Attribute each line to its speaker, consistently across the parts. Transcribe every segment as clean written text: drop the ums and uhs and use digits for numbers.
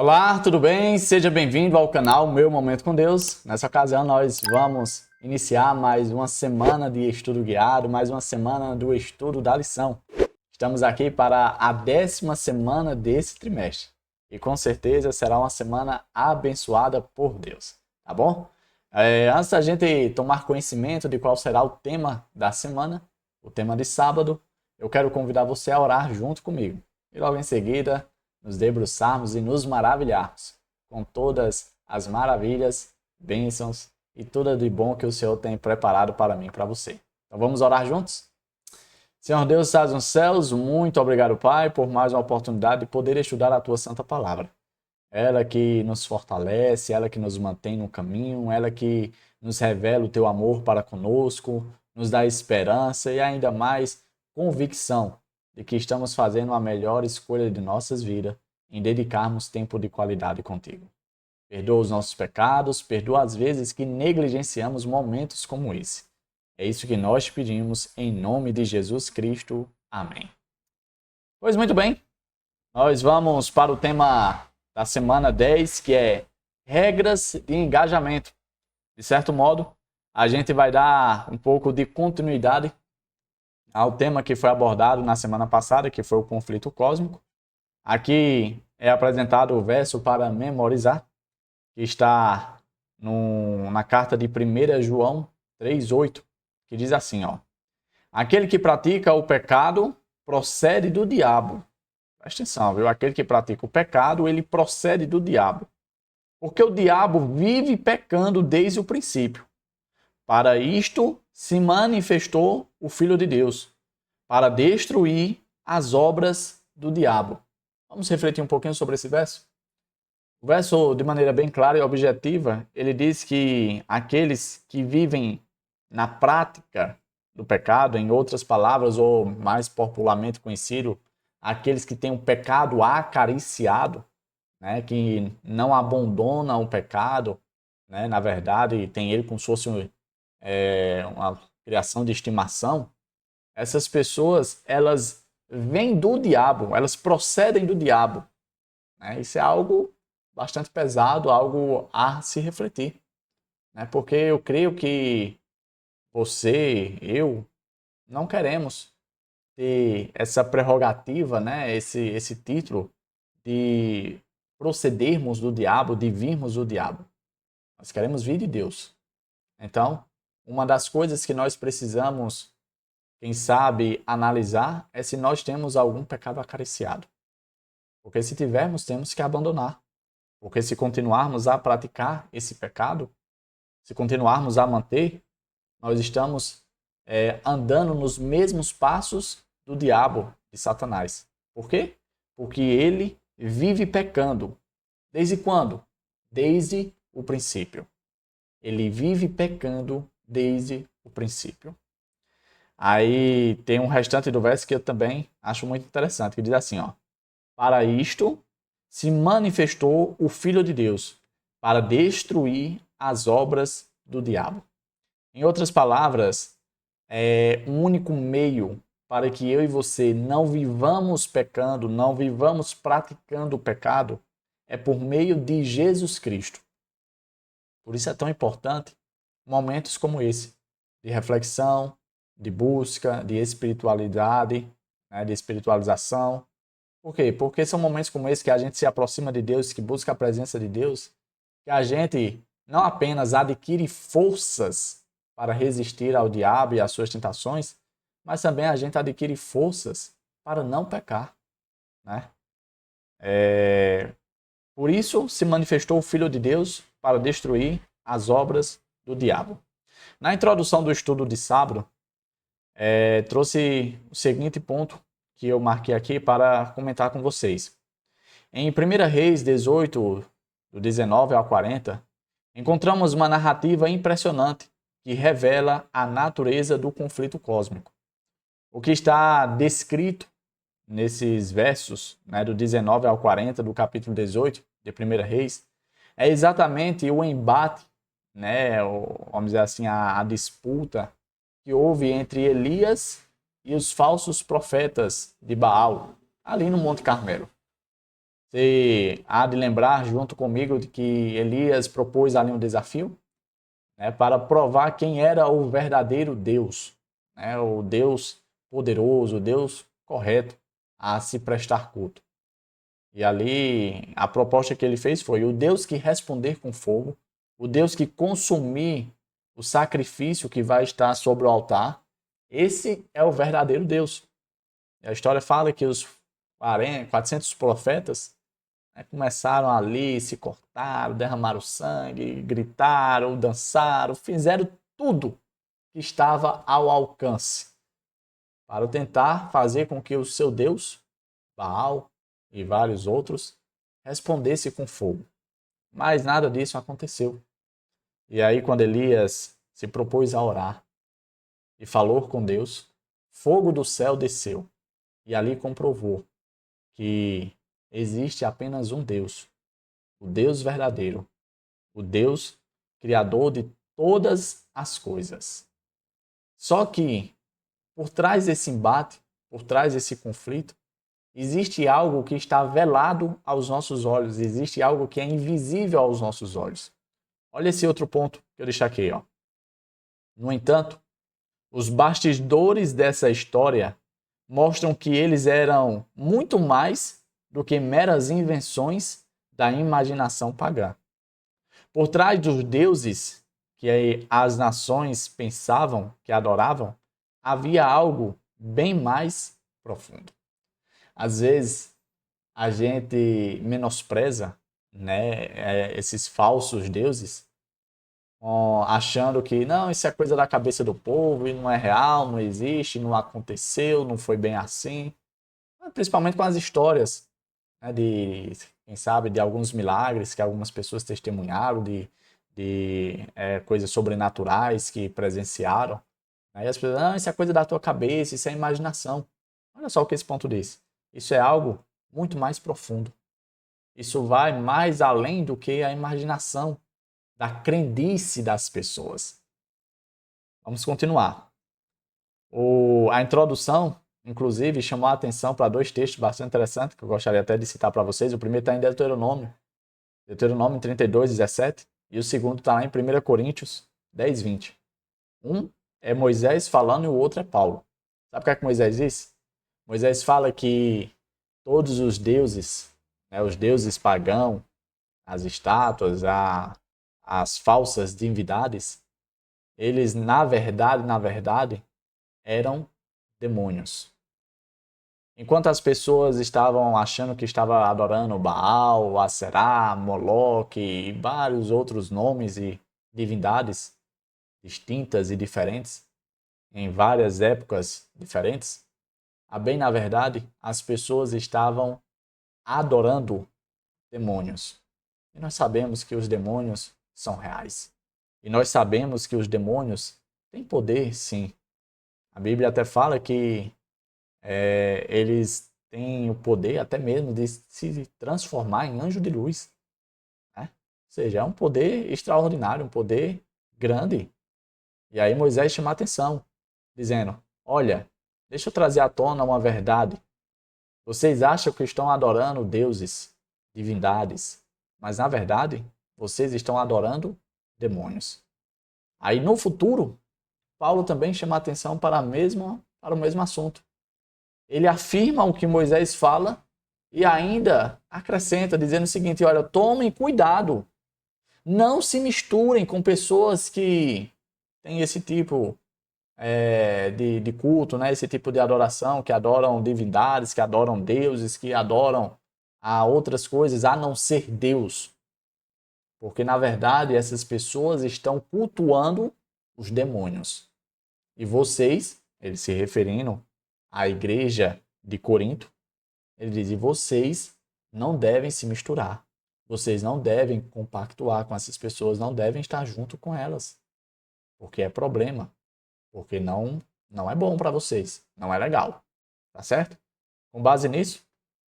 Speaker 1: Olá, tudo bem? Seja bem-vindo ao canal Meu Momento com Deus. Nessa ocasião nós vamos iniciar mais uma semana de estudo guiado, mais uma semana do estudo da lição. Estamos aqui para a 10ª semana desse trimestre e com certeza será uma semana abençoada por Deus, tá bom? Antes da gente tomar conhecimento de qual será o tema da semana, o tema de sábado, eu quero convidar você a orar junto comigo. E logo em seguida, nos debruçarmos e nos maravilharmos com todas as maravilhas, bênçãos e tudo de bom que o Senhor tem preparado para mim e para você. Então vamos orar juntos? Senhor Deus, estás nos céus, muito obrigado, Pai, por mais uma oportunidade de poder estudar a Tua Santa Palavra. Ela que nos fortalece, ela que nos mantém no caminho, ela que nos revela o Teu amor para conosco, nos dá esperança e ainda mais convicção de que estamos fazendo a melhor escolha de nossas vidas em dedicarmos tempo de qualidade contigo. Perdoa os nossos pecados, perdoa as vezes que negligenciamos momentos como esse. É isso que nós te pedimos em nome de Jesus Cristo. Amém. Pois muito bem, nós vamos para o tema da semana 10, que é regras de engajamento. De certo modo, a gente vai dar um pouco de continuidade ao tema que foi abordado na semana passada, que foi o conflito cósmico. Aqui é apresentado o verso para memorizar, que está na carta de 1 João 3,8, que diz assim, ó: aquele que pratica o pecado procede do diabo. Presta atenção, viu? Aquele que pratica o pecado, ele procede do diabo. Porque o diabo vive pecando desde o princípio. Para isto se manifestou o Filho de Deus, para destruir as obras do diabo. Vamos refletir um pouquinho sobre esse verso? O verso, de maneira bem clara e objetiva, ele diz que aqueles que vivem na prática do pecado, em outras palavras, ou mais popularmente conhecido, aqueles que têm o pecado acariciado, né, que não abandonam o pecado, né, na verdade, tem ele como se fosse uma criação de estimação. Essas pessoas, elas vêm do diabo, elas procedem do diabo. Né? Isso é algo bastante pesado, algo a se refletir. Né? Porque eu creio que você, eu, não queremos ter essa prerrogativa, né? esse título de procedermos do diabo, de virmos do diabo. Nós queremos vir de Deus. Então, uma das coisas que nós precisamos, quem sabe, analisar é se nós temos algum pecado acariciado. Porque se tivermos, temos que abandonar. Porque se continuarmos a praticar esse pecado, se continuarmos a manter, nós estamos andando nos mesmos passos do diabo, de Satanás. Por quê? Porque ele vive pecando. Desde quando? Desde o princípio. Ele vive pecando desde o princípio. Aí tem um restante do verso que eu também acho muito interessante, que diz assim, ó: para isto se manifestou o Filho de Deus, para destruir as obras do diabo. Em outras palavras, um único meio para que eu e você não vivamos pecando, não vivamos praticando o pecado, é por meio de Jesus Cristo. Por isso é tão importante momentos como esse, de reflexão, de busca, de espiritualidade, né, de espiritualização. Por quê? Porque são momentos como esse que a gente se aproxima de Deus, que busca a presença de Deus, que a gente não apenas adquire forças para resistir ao diabo e às suas tentações, mas também a gente adquire forças para não pecar. Né? Por isso se manifestou o Filho de Deus para destruir as obras do diabo. Na introdução do estudo de sábado, trouxe o seguinte ponto que eu marquei aqui para comentar com vocês. Em 1 Reis 18, do 19 ao 40, encontramos uma narrativa impressionante que revela a natureza do conflito cósmico. O que está descrito nesses versos, né, do 19 ao 40 do capítulo 18 de 1 Reis, é exatamente o embate, né, vamos dizer assim, a disputa que houve entre Elias e os falsos profetas de Baal, ali no Monte Carmelo. Você há de lembrar junto comigo de que Elias propôs ali um desafio, né, para provar quem era o verdadeiro Deus, né, o Deus poderoso, o Deus correto a se prestar culto. E ali a proposta que ele fez foi: o Deus que responder com fogo, o Deus que consumir o sacrifício que vai estar sobre o altar, esse é o verdadeiro Deus. E a história fala que os 400 profetas, né, começaram ali, se cortaram, derramaram sangue, gritaram, dançaram, fizeram tudo que estava ao alcance para tentar fazer com que o seu Deus, Baal e vários outros, respondesse com fogo. Mas nada disso aconteceu. E aí, quando Elias se propôs a orar e falou com Deus, fogo do céu desceu e ali comprovou que existe apenas um Deus, o Deus verdadeiro, o Deus criador de todas as coisas. Só que por trás desse embate, por trás desse conflito, existe algo que está velado aos nossos olhos, existe algo que é invisível aos nossos olhos. Olha esse outro ponto que eu destaquei, ó. No entanto, os bastidores dessa história mostram que eles eram muito mais do que meras invenções da imaginação pagã. Por trás dos deuses que as nações pensavam que adoravam, havia algo bem mais profundo. Às vezes, a gente menospreza, né, esses falsos deuses, achando que não, isso é coisa da cabeça do povo e não é real, não existe, não aconteceu, não foi bem assim. Principalmente com as histórias, né, quem sabe, de alguns milagres que algumas pessoas testemunharam, de coisas sobrenaturais que presenciaram. Aí as pessoas, não, isso é coisa da tua cabeça, isso é imaginação. Olha só o que esse ponto diz. Isso é algo muito mais profundo. Isso vai mais além do que a imaginação, da crendice das pessoas. Vamos continuar. A introdução, inclusive, chamou a atenção para dois textos bastante interessantes, que eu gostaria até de citar para vocês. O primeiro está em Deuteronômio 32, 17, e o segundo está lá em 1 Coríntios 10, 20. Um é Moisés falando e o outro é Paulo. Sabe o que é que Moisés disse? Moisés fala que todos os deuses, né, os deuses pagãos, as estátuas, as falsas divindades, eles na verdade, eram demônios. Enquanto as pessoas estavam achando que estava adorando Baal, Aserá, Moloque e vários outros nomes e divindades distintas e diferentes, em várias épocas diferentes, bem na verdade, as pessoas estavam adorando demônios. E nós sabemos que os demônios são reais. E nós sabemos que os demônios têm poder, sim. A Bíblia até fala que eles têm o poder até mesmo de se transformar em anjo de luz. Né? Ou seja, é um poder extraordinário, um poder grande. E aí Moisés chama a atenção, dizendo: olha, deixa eu trazer à tona uma verdade. Vocês acham que estão adorando deuses, divindades, mas na verdade vocês estão adorando demônios. Aí no futuro, Paulo também chama a atenção para o mesmo assunto. Ele afirma o que Moisés fala e ainda acrescenta, dizendo o seguinte: olha, tomem cuidado, não se misturem com pessoas que têm esse tipo de culto, né? Esse tipo de adoração, que adoram divindades, que adoram deuses, que adoram a outras coisas a não ser Deus. Porque, na verdade, essas pessoas estão cultuando os demônios. E vocês, ele se referindo à igreja de Corinto, ele diz: e vocês não devem se misturar. Vocês não devem compactuar com essas pessoas, não devem estar junto com elas. Porque é problema. Porque não é bom para vocês. Não é legal. Tá certo? Com base nisso,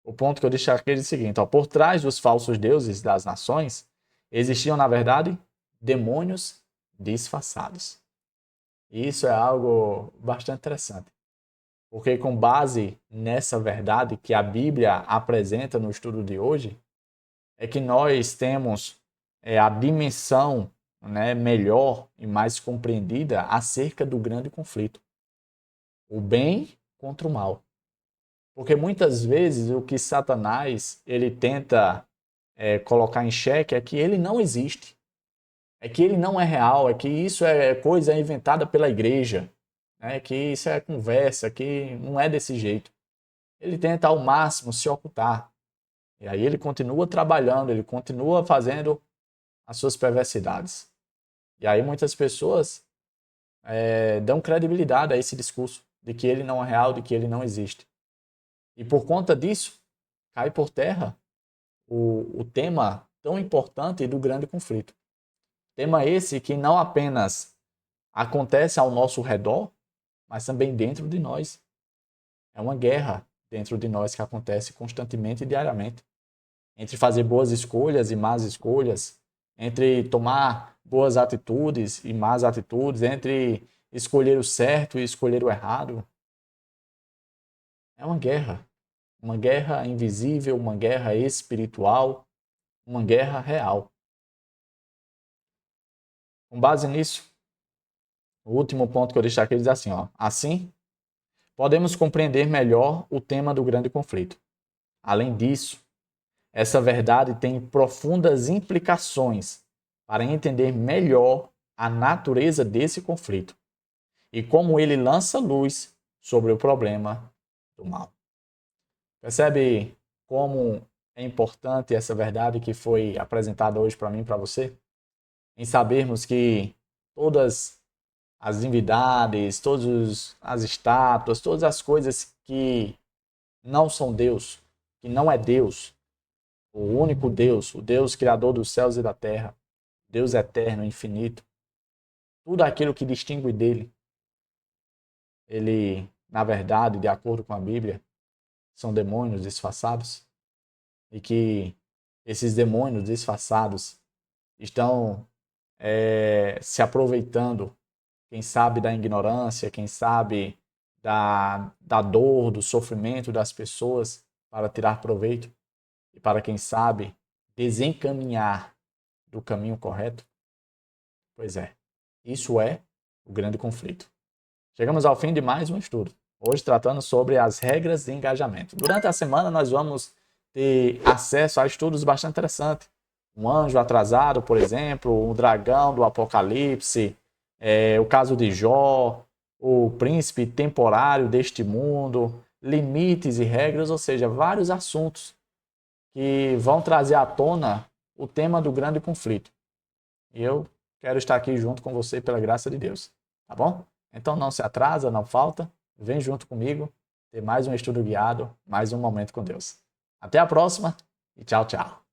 Speaker 1: o ponto que eu deixei aqui é o seguinte: ó, por trás dos falsos deuses das nações, existiam, na verdade, demônios disfarçados. E isso é algo bastante interessante. Porque com base nessa verdade que a Bíblia apresenta no estudo de hoje, é que nós temos a dimensão, né, melhor e mais compreendida acerca do grande conflito. O bem contra o mal. Porque muitas vezes o que Satanás ele tenta colocar em xeque é que ele não existe. É que ele não é real, é que isso é coisa inventada pela igreja, né? Que isso é conversa, que não é desse jeito. Ele tenta ao máximo se ocultar. E aí ele continua trabalhando, ele continua fazendo as suas perversidades. E aí muitas pessoas dão credibilidade a esse discurso de que ele não é real, de que ele não existe. E por conta disso, cai por terra o tema tão importante do grande conflito. Tema esse que não apenas acontece ao nosso redor, mas também dentro de nós. É uma guerra dentro de nós que acontece constantemente e diariamente. Entre fazer boas escolhas e más escolhas, entre tomar boas atitudes e más atitudes, entre escolher o certo e escolher o errado. É uma guerra invisível, uma guerra espiritual, uma guerra real. Com base nisso, o último ponto que eu destaquei diz assim, ó, assim, podemos compreender melhor o tema do grande conflito. Além disso, essa verdade tem profundas implicações para entender melhor a natureza desse conflito e como ele lança luz sobre o problema do mal. Percebe como é importante essa verdade que foi apresentada hoje para mim e para você? Em sabermos que todas as divindades, todas as estátuas, todas as coisas que não são Deus, que não é Deus, o único Deus, o Deus criador dos céus e da terra, Deus eterno, infinito, tudo aquilo que distingue dele, ele, na verdade, de acordo com a Bíblia, são demônios disfarçados e que esses demônios disfarçados estão se aproveitando, quem sabe, da ignorância, quem sabe da dor, do sofrimento das pessoas para tirar proveito e para, quem sabe, desencaminhar do caminho correto? Pois é, isso é o grande conflito. Chegamos ao fim de mais um estudo, hoje tratando sobre as regras de engajamento. Durante a semana nós vamos ter acesso a estudos bastante interessantes. Um anjo atrasado, por exemplo, o dragão do Apocalipse, o caso de Jó, o príncipe temporário deste mundo, limites e regras, ou seja, vários assuntos que vão trazer à tona o tema do grande conflito. E eu quero estar aqui junto com você pela graça de Deus, tá bom? Então não se atrasa, não falta, vem junto comigo, ter mais um estudo guiado, mais um momento com Deus. Até a próxima e tchau, tchau.